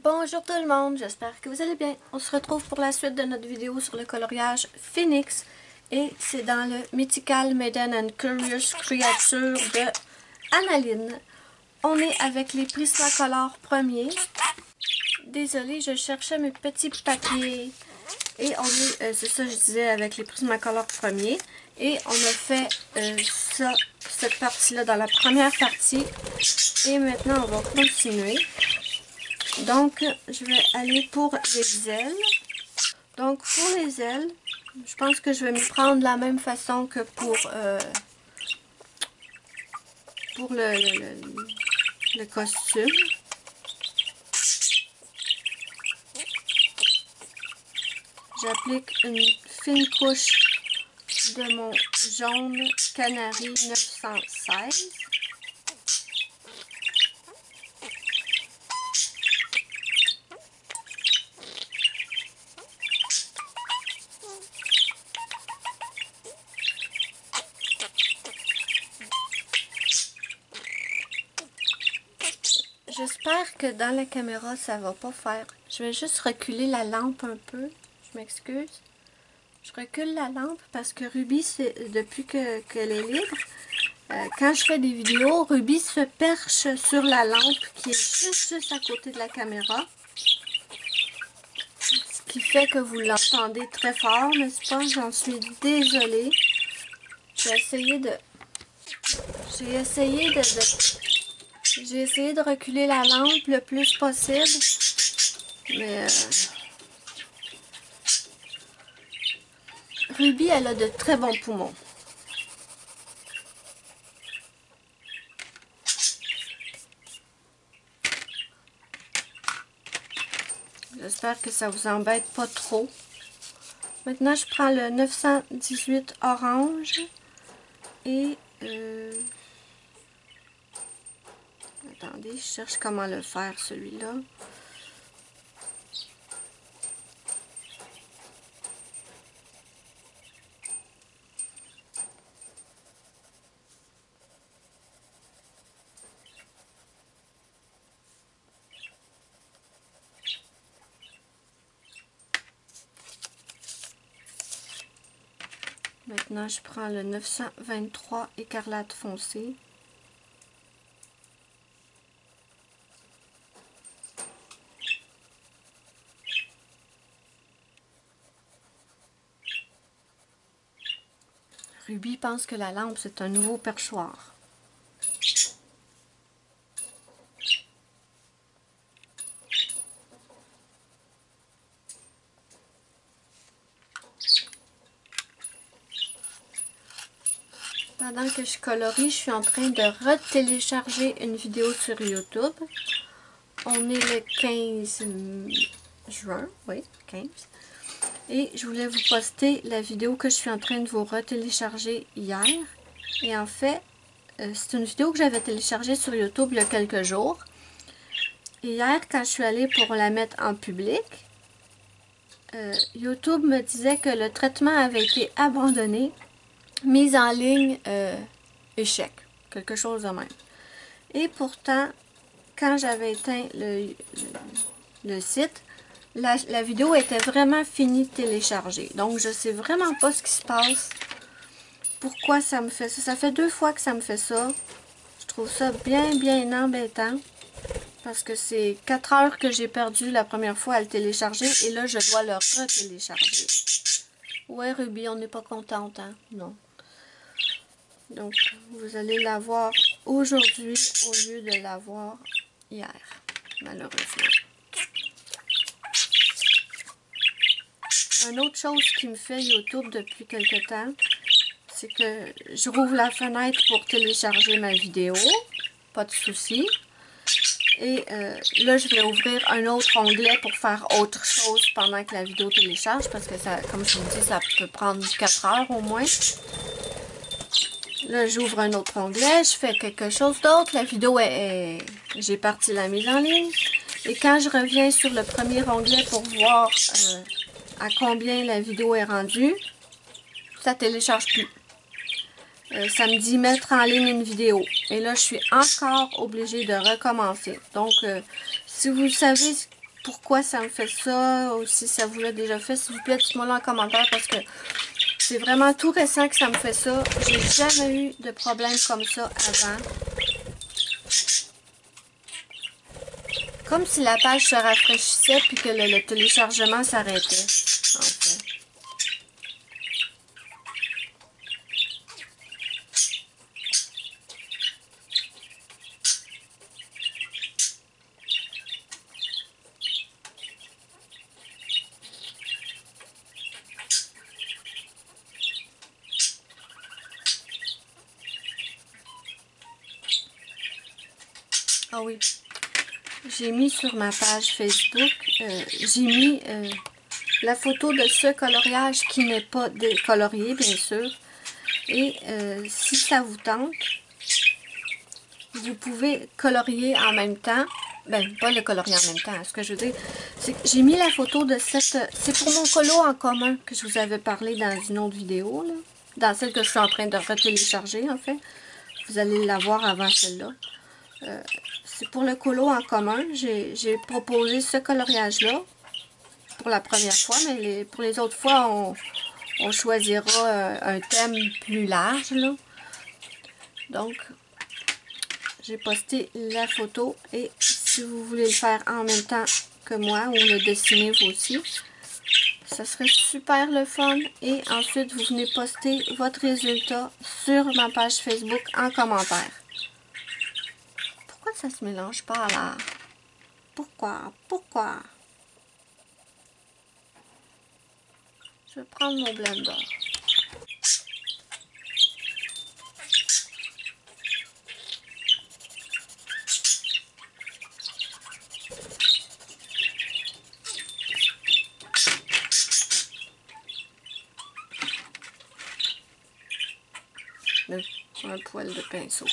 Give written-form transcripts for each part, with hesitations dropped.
Bonjour tout le monde, j'espère que vous allez bien. On se retrouve pour la suite de notre vidéo sur le coloriage Phoenix. Et c'est dans le Mythical Maiden and Curious Creature de Analine. On est avec les Prismacolor premiers. Désolée, je cherchais mes petits papiers. Et on est, c'est ça je disais, avec les Prismacolor premiers. Et on a fait cette partie-là dans la première partie. Et maintenant, on va continuer. Donc, je vais aller pour les ailes. Donc, pour les ailes, je pense que je vais m'y prendre de la même façon que pour le costume. J'applique une fine couche de mon jaune Canary 916. J'espère que dans la caméra ça va pas faire. Je vais juste reculer la lampe un peu. Je m'excuse. Je recule la lampe parce que Ruby, depuis qu'elle est libre, quand je fais des vidéos, Ruby se perche sur la lampe qui est juste à côté de la caméra. Ce qui fait que vous l'entendez très fort, n'est-ce pas? J'en suis désolée. J'ai essayé de reculer la lampe le plus possible, mais Ruby, elle a de très bons poumons. J'espère que ça vous embête pas trop. Maintenant, je prends le 918 orange et... attendez, je cherche comment le faire, celui-là. Maintenant, je prends le 923 écarlate foncé. Ruby pense que la lampe, c'est un nouveau perchoir. Pendant que je colorie, je suis en train de retélécharger une vidéo sur YouTube. On est le 15 juin, oui, 15. Et je voulais vous poster la vidéo que je suis en train de vous retélécharger hier. Et en fait, c'est une vidéo que j'avais téléchargée sur YouTube il y a quelques jours. Et hier, quand je suis allée pour la mettre en public, YouTube me disait que le traitement avait été abandonné. Mise en ligne, échec, quelque chose de même. Et pourtant, quand j'avais éteint le site, la vidéo était vraiment finie de télécharger. Donc, je sais vraiment pas ce qui se passe. Pourquoi ça me fait ça? Ça fait 2 fois que ça me fait ça. Je trouve ça bien embêtant. Parce que c'est 4 heures que j'ai perdu la première fois à le télécharger. Et là, je dois le retélécharger. Ouais, Ruby, on n'est pas contente, hein? Non. Donc, vous allez l'avoir aujourd'hui au lieu de l'avoir hier, malheureusement. Une autre chose qui me fait YouTube depuis quelque temps, c'est que je rouvre la fenêtre pour télécharger ma vidéo. Pas de souci. Et là, je vais ouvrir un autre onglet pour faire autre chose pendant que la vidéo télécharge. Parce que, ça, comme je vous dis, ça peut prendre 4 heures au moins. Là, j'ouvre un autre onglet, je fais quelque chose d'autre. La vidéo j'ai parti la mise en ligne. Et quand je reviens sur le premier onglet pour voir à combien la vidéo est rendue, ça ne télécharge plus. Ça me dit mettre en ligne une vidéo. Et là, je suis encore obligée de recommencer. Donc, si vous savez pourquoi ça me fait ça, ou si ça vous l'a déjà fait, s'il vous plaît, dites-moi là en commentaire, parce que c'est vraiment tout récent que ça me fait ça. J'ai jamais eu de problème comme ça avant. Comme si la page se rafraîchissait puis que le téléchargement s'arrêtait, en fait. Ah oui, j'ai mis sur ma page Facebook, j'ai mis la photo de ce coloriage qui n'est pas décolorié, bien sûr. Et si ça vous tente, vous pouvez colorier en même temps. Ben, pas le colorier en même temps. Ce que je veux dire, c'est que j'ai mis la photo de cette... C'est pour mon colo en commun que je vous avais parlé dans une autre vidéo, là. Dans celle que je suis en train de retélécharger, en fait. Vous allez la voir avant celle-là. C'est pour le colo en commun. J'ai proposé ce coloriage-là pour la première fois, mais pour les autres fois, on choisira un thème plus large, là. Donc, j'ai posté la photo et si vous voulez le faire en même temps que moi ou le dessiner vous aussi, ça serait super le fun. Et ensuite, vous venez poster votre résultat sur ma page Facebook en commentaire. Pourquoi ça se mélange pas là? Pourquoi? Pourquoi? Je vais prendre mon blender. Un poil de pinceau.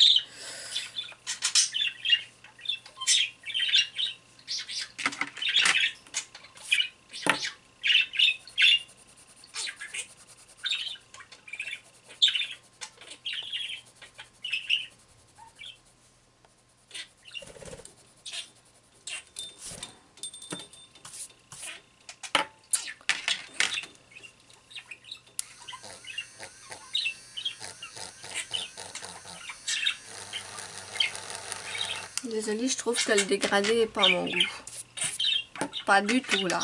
Désolée, je trouve que le dégradé n'est pas à mon goût. Pas du tout, là.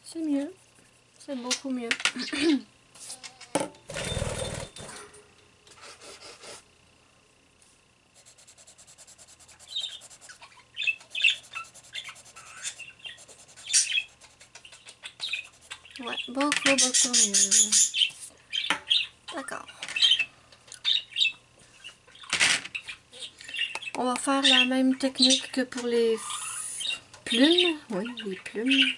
C'est mieux. C'est beaucoup mieux. Ouais, beaucoup mieux. D'accord. On va faire la même technique que pour les plumes. Oui, les plumes.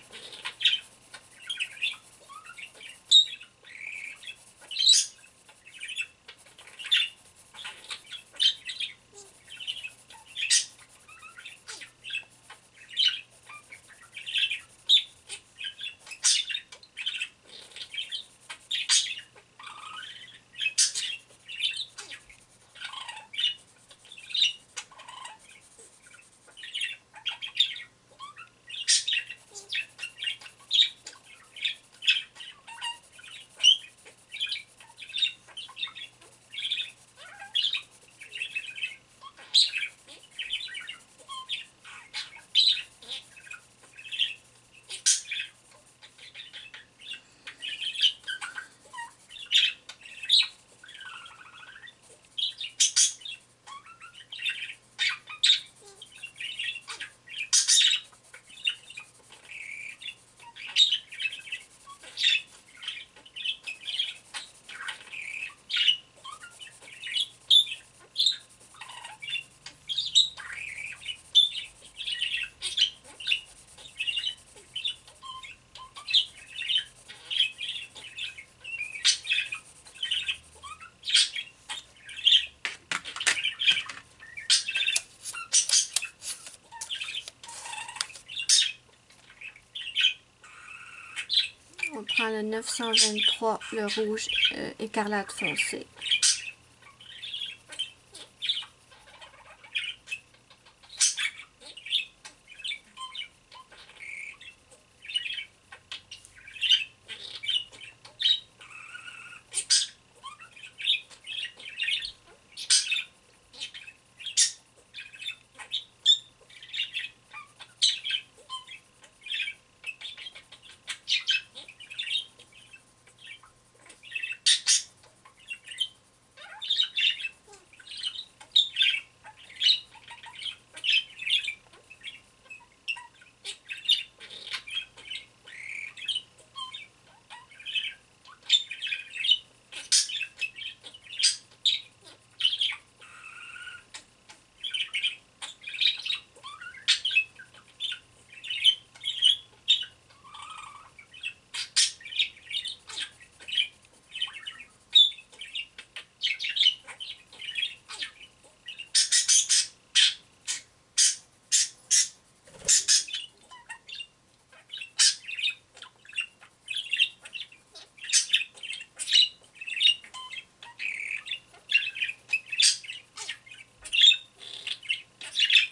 prends le 923, le rouge écarlate foncé.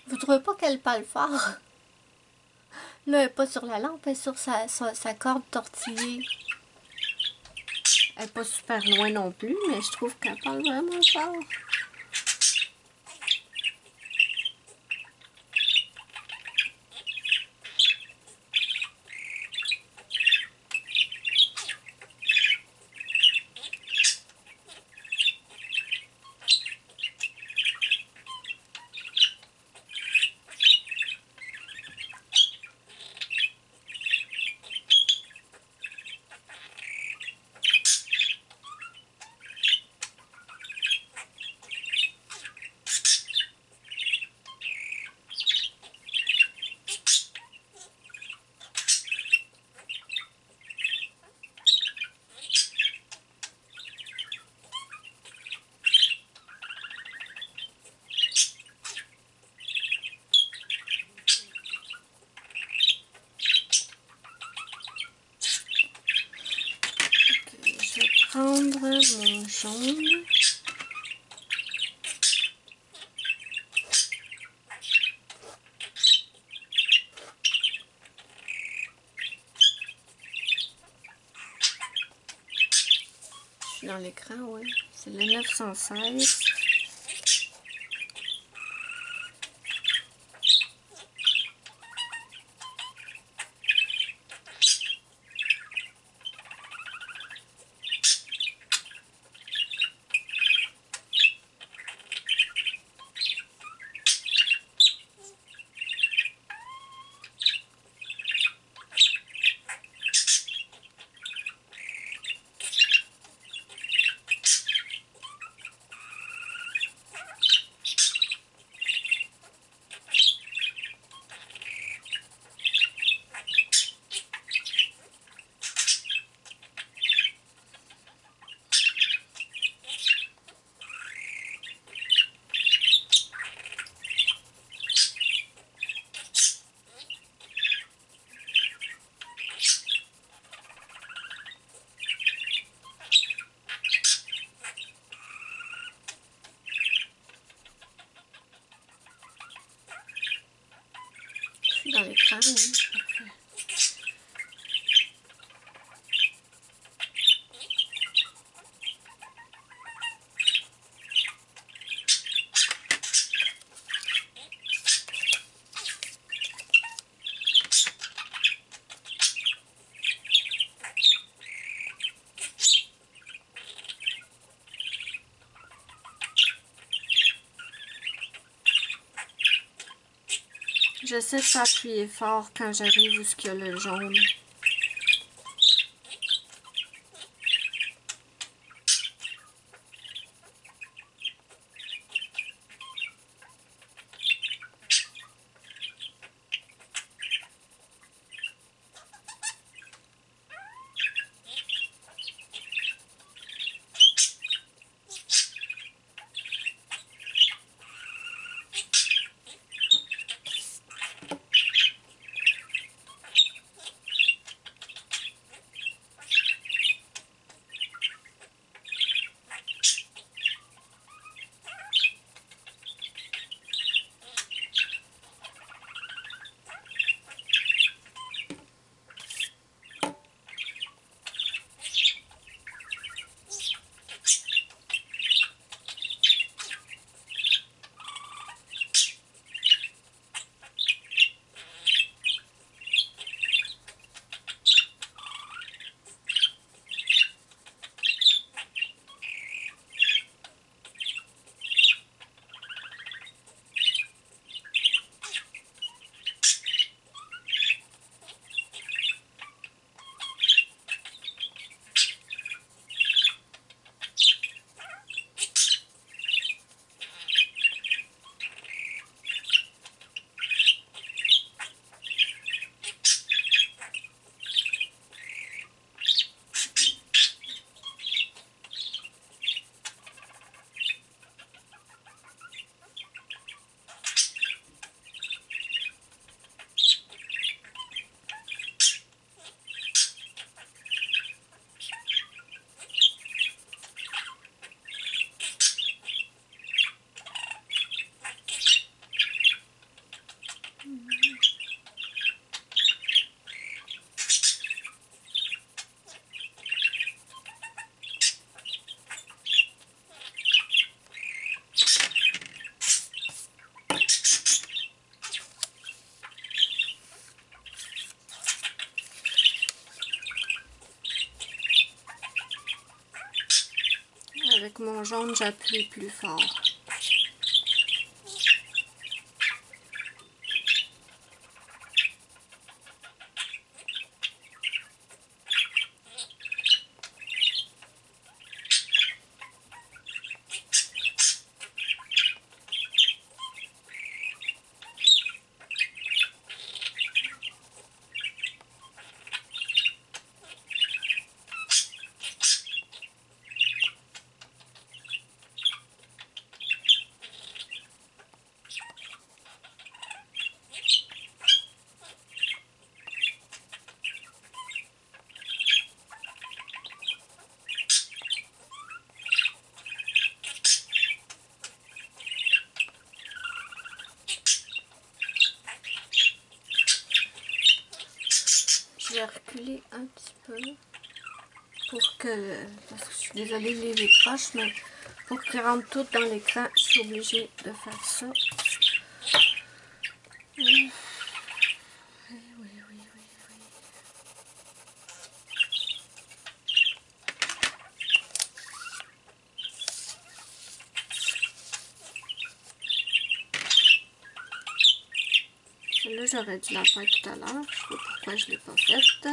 Vous trouvez pas qu'elle parle fort? Là, elle n'est pas sur la lampe, elle est sur sa corde tortillée. Elle n'est pas super loin non plus, mais je trouve qu'elle parle vraiment fort. Prendre mon jaune. Je suis dans l'écran, oui. C'est le 916. Dans l'écran, oui. J'essaie de pas appuyer fort quand j'arrive où il y a le jaune. avec mon jaune, j'appuie plus fort. Je vais reculer un petit peu pour que, parce que je suis désolée de les proches, mais pour qu'ils rentrent toutes dans l'écran, je suis obligée de faire ça. Oui, oui, oui, oui, oui. Celle-là, j'aurais dû la faire tout à l'heure. Je sais pas pourquoi je ne l'ai pas faite.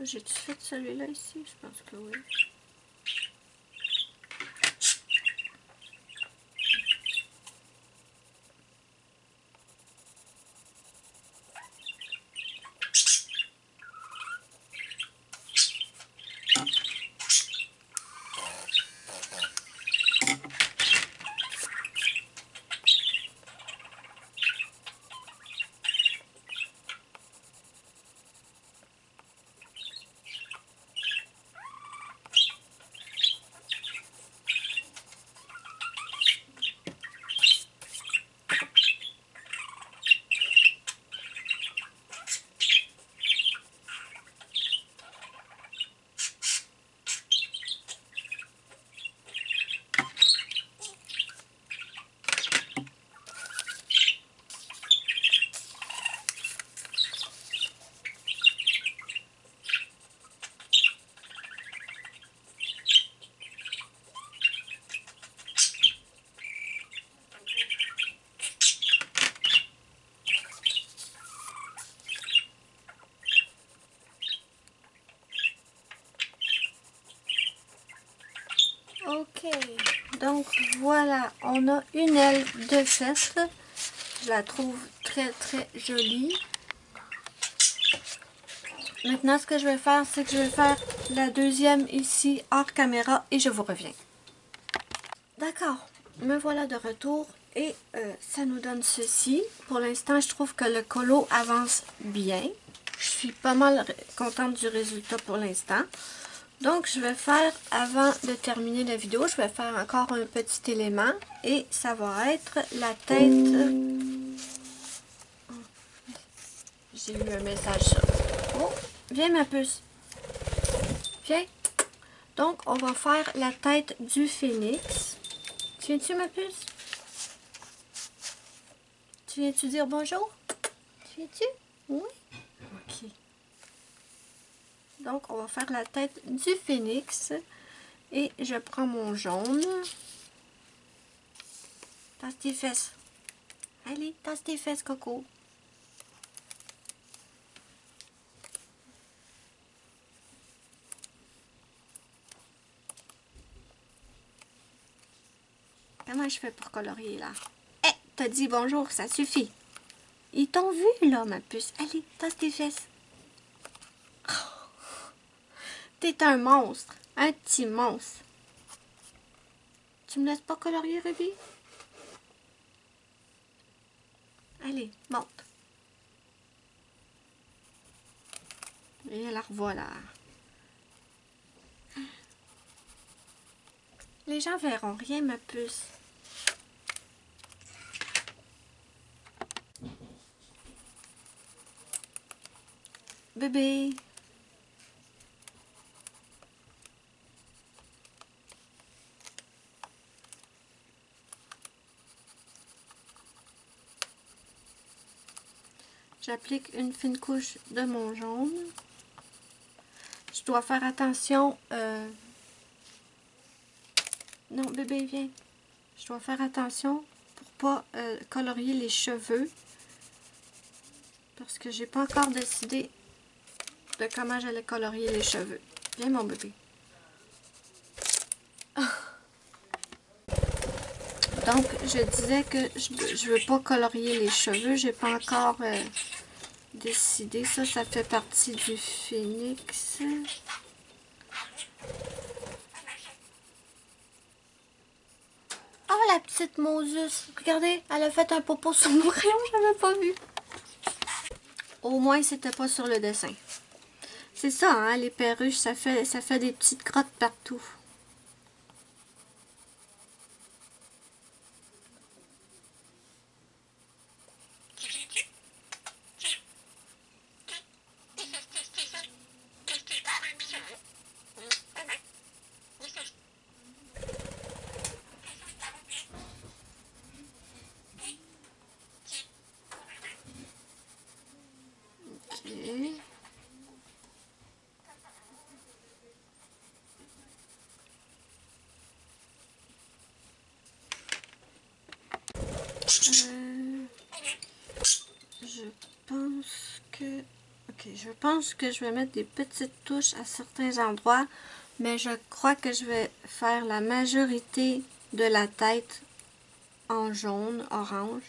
J'ai-tu fait celui-là ici? Je pense que oui. Ok, donc voilà, on a une aile de faite. Je la trouve très très jolie. Maintenant, ce que je vais faire, c'est que je vais faire la deuxième ici hors caméra et je vous reviens. D'accord, me voilà de retour et ça nous donne ceci. Pour l'instant, je trouve que le colo avance bien. Je suis pas mal contente du résultat pour l'instant. Donc, je vais faire, avant de terminer la vidéo, je vais faire encore un petit élément et ça va être la tête. J'ai eu un message ça. Oh, viens ma puce. Viens. Donc, on va faire la tête du phénix. Tu viens-tu, ma puce? Tu viens-tu dire bonjour? Tu viens-tu? Oui? Ok. Donc, on va faire la tête du phénix. Et je prends mon jaune. Tasse tes fesses. Allez, tasse tes fesses, Coco. Comment je fais pour colorier, là? Eh, t'as dit bonjour, ça suffit. Ils t'ont vu, là, ma puce. Allez, tasse tes fesses. T'es un monstre. Un petit monstre. Tu me laisses pas colorier, Ruby? Allez, monte. Et la revoilà. Les gens verront rien, ma puce. Bébé. J'applique une fine couche de mon jaune. Je dois faire attention. Non, bébé, viens. Je dois faire attention pour pas colorier les cheveux. Parce que j'ai pas encore décidé de comment j'allais colorier les cheveux. Viens, mon bébé. Donc, je disais que je veux pas colorier les cheveux. J'ai pas encore décidé. Ça fait partie du phénix. Oh, la petite Moses. Regardez, elle a fait un popo sur mon crayon. J'avais pas vu. Au moins, c'était pas sur le dessin. C'est ça, hein, les perruches, ça fait des petites crottes partout. Ok. Je pense que je vais mettre des petites touches à certains endroits, mais je crois que je vais faire la majorité de la tête en jaune, orange.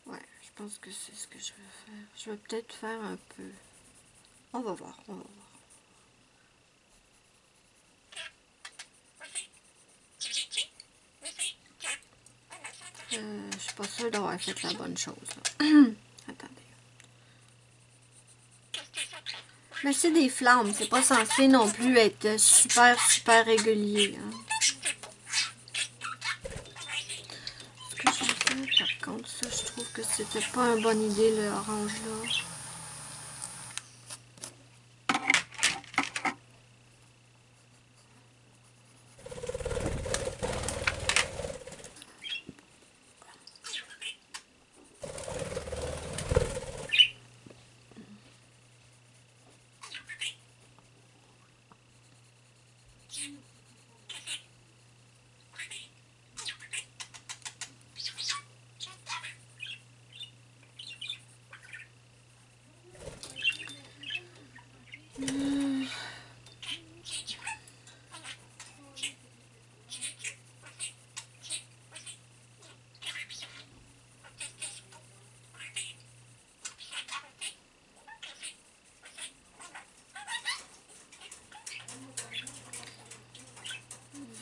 Ouais, je pense que c'est ce que je vais faire. Je vais peut-être faire un peu. On va voir, on va voir. Je suis pas sûre d'avoir fait la bonne chose. Attendez. Mais c'est des flammes, c'est pas censé non plus être super régulier. Hein. Ce que je vais faire, par contre, ça, je trouve que c'était pas une bonne idée, le orange là.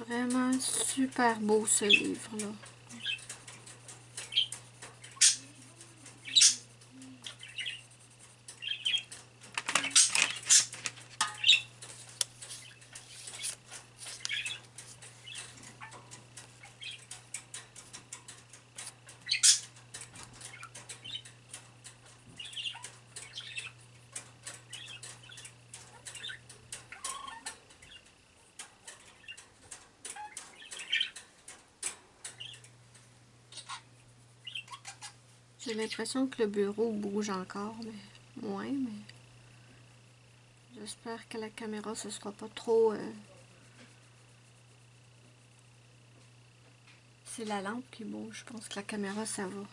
Vraiment super beau ce livre-là. J'ai l'impression que le bureau bouge encore, mais moins, mais j'espère que la caméra ce sera pas trop... C'est la lampe qui bouge, je pense que la caméra ça va. Ok.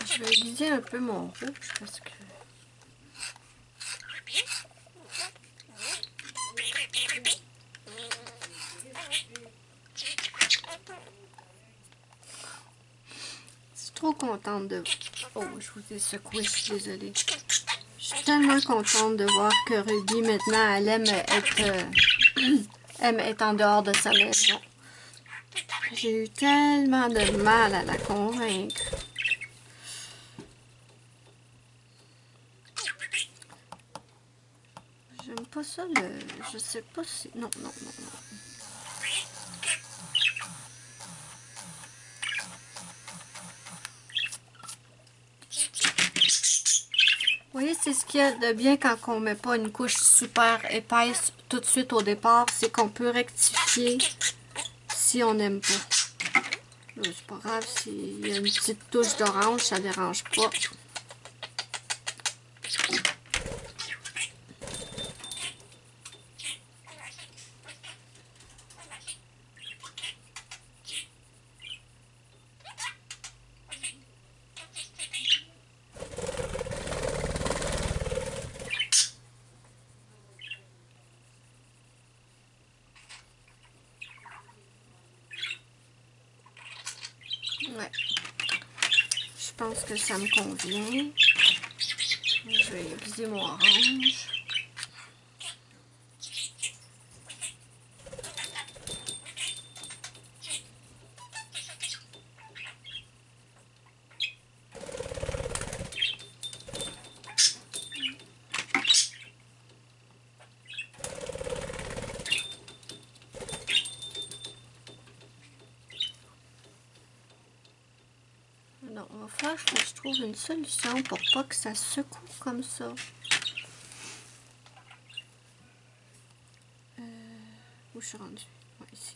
Je vais aiguiser un peu mon rouge parce que... Je suis trop contente de... Oh, je vous ai secoué, je suis désolée. Je suis tellement contente de voir que Ruby, maintenant, elle aime être en dehors de sa maison. J'ai eu tellement de mal à la convaincre. J'aime pas ça, je sais pas si... Non, non, non, non. Vous voyez, c'est ce qu'il y a de bien quand on met pas une couche super épaisse tout de suite au départ, c'est qu'on peut rectifier si on n'aime pas. C'est pas grave, s'il y a une petite touche d'orange, ça dérange pas. Ouais. Je pense que ça me convient. Je vais aiguiser mon orange. Non, on va faire que je trouve une solution pour pas que ça secoue comme ça. Où je suis rendue? Ouais, ici.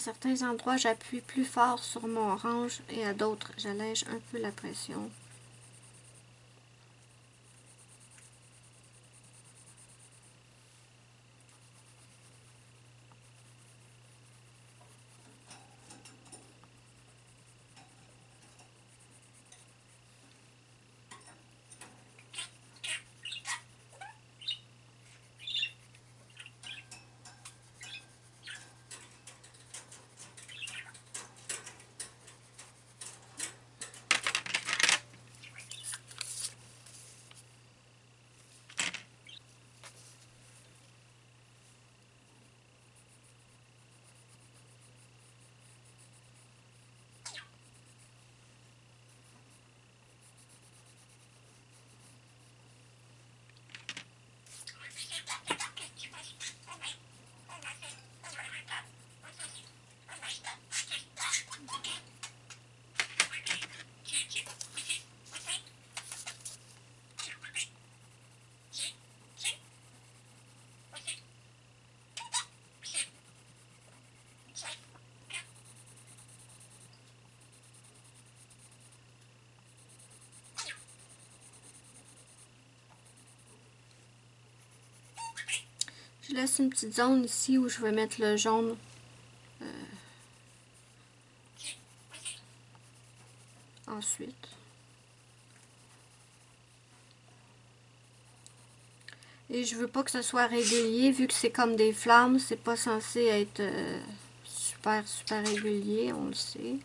certains endroits, j'appuie plus fort sur mon orange et à d'autres, j'allège un peu la pression. Je laisse une petite zone ici où je vais mettre le jaune. Ensuite. Et je veux pas que ce soit régulier, vu que c'est comme des flammes, c'est pas censé être super régulier, on le sait.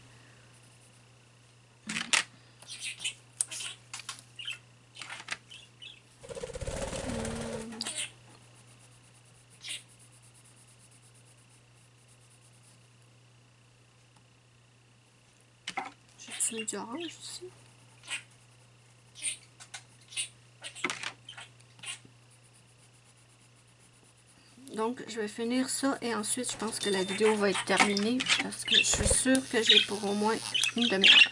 J'ai du orange ici. Donc, je vais finir ça et ensuite, je pense que la vidéo va être terminée parce que je suis sûre que j'ai pour au moins une demi-heure.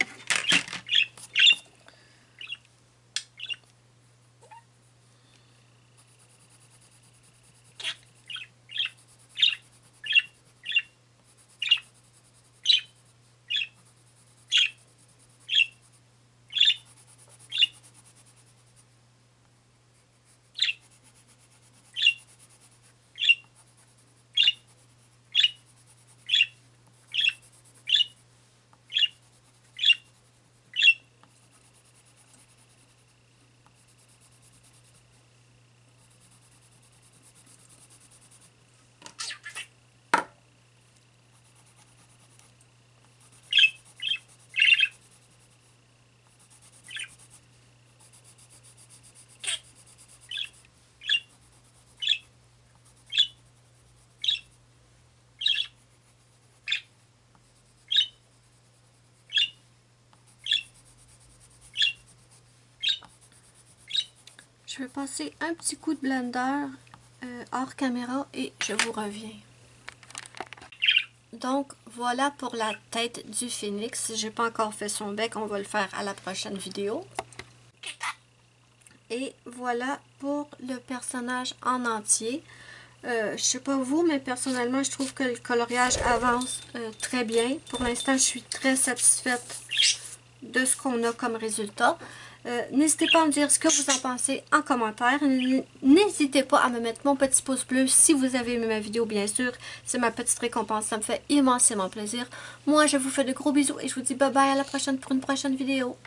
Je vais passer un petit coup de blender hors caméra et je vous reviens. Donc voilà pour la tête du phénix. J'ai pas encore fait son bec, on va le faire à la prochaine vidéo. Et voilà pour le personnage en entier. Je sais pas vous, mais personnellement je trouve que le coloriage avance très bien. Pour l'instant je suis très satisfaite de ce qu'on a comme résultat. N'hésitez pas à me dire ce que vous en pensez en commentaire. N'hésitez pas à me mettre mon petit pouce bleu si vous avez aimé ma vidéo, bien sûr. C'est ma petite récompense, ça me fait immensément plaisir. Moi, je vous fais de gros bisous et je vous dis bye bye à la prochaine pour une prochaine vidéo.